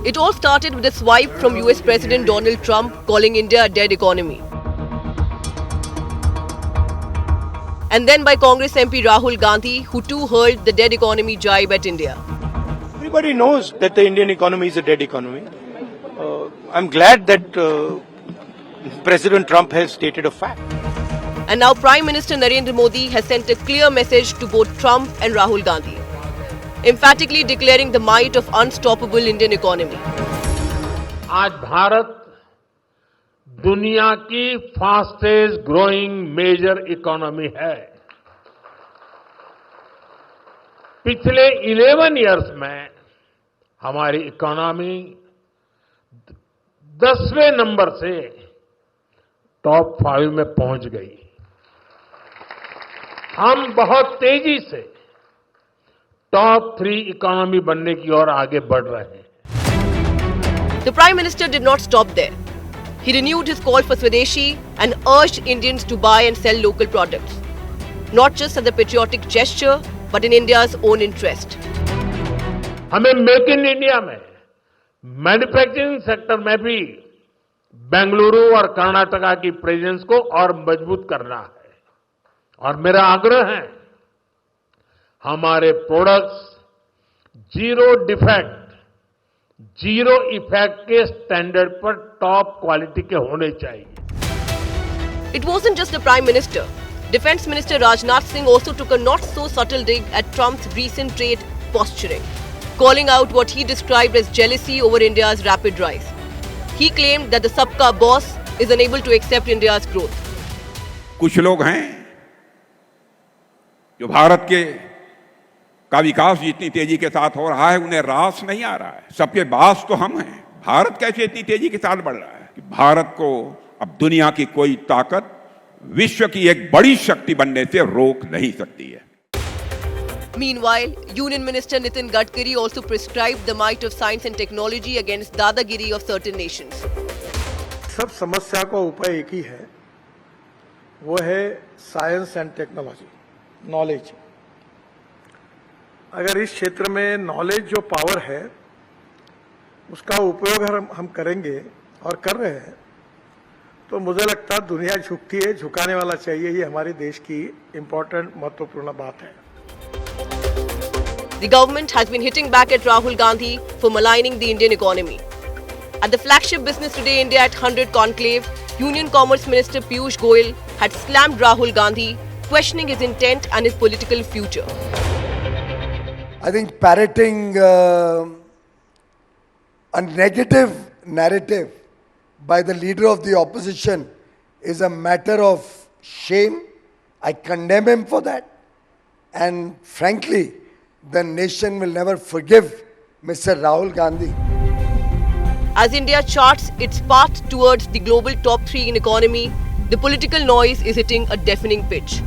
It all started with a swipe from US President Donald Trump calling India a dead economy. And then by Congress MP Rahul Gandhi, who too hurled the dead economy jibe at India. Everybody knows that the Indian economy is a dead economy. I'm glad that President Trump has stated a fact. And now Prime Minister Narendra Modi has sent a clear message to both Trump and Rahul Gandhi, emphatically declaring the might of unstoppable Indian economy. आज भारत दुनिया की fastest growing major economy है। पिछले 11 years में हमारी economy 10वें number से top 5 में पहुंच गई। हम बहुत तेजी से टॉप 3 इकोनॉमी बनने की ओर आगे बढ़ रहे हैं। The Prime Minister did not stop there. He renewed his call for Swadeshi and urged Indians to buy and sell local products, not just as a patriotic gesture, but in India's own interest. हमें make in India में manufacturing sector में भी बेंगलुरु और कर्नाटका की presence को और मजबूत करना है। और मेरा आग्रह है, हमारे products zero defect, zero effect के स्टैंडर्ड पर टॉप क्वालिटी के होने चाहिए। It wasn't just the Prime Minister. Defense Minister Rajnath Singh also took a not so subtle dig at Trump's recent trade posturing, calling out what he described as jealousy over India's rapid rise. He claimed that the Sabka boss is unable to accept India's growth. कुछ लोग हैं जो भारत के का विकास जितनी तेजी के साथ हो रहा है उन्हें रास नहीं आ रहा है। सबके बास तो हम हैं। भारत कैसे इतनी तेजी के साथ बढ़ रहा है कि भारत को अब दुनिया की कोई ताकत विश्व की एक बड़ी शक्ति बनने से रोक नहीं सकती है। Meanwhile, Union Minister Nitin Gadkari also prescribed the might of science and technology against dadagiri of certain nations. सब समस्या का उपाय एक ही है, वो है साइंस एंड टेक्नोलॉजी, नॉलेज। अगर इस क्षेत्र में नॉलेज जो पावर है उसका उपयोग हम करेंगे और कर रहे हैं, तो मुझे लगता है दुनिया झुकती है, झुकाने वाला चाहिए। ये हमारे देश की इंपॉर्टेंट महत्वपूर्ण बात है। The government has been hitting back at Rahul Gandhi for maligning the Indian economy. At the flagship Business Today India at 100 conclave, Union Commerce Minister Piyush Goyal had slammed Rahul Gandhi, questioning his intent and his political future. I think parroting a negative narrative by the leader of the opposition is a matter of shame. I condemn him for that. And frankly, the nation will never forgive Mr. Rahul Gandhi. As India charts its path towards the global top 3 in economy, the political noise is hitting a deafening pitch.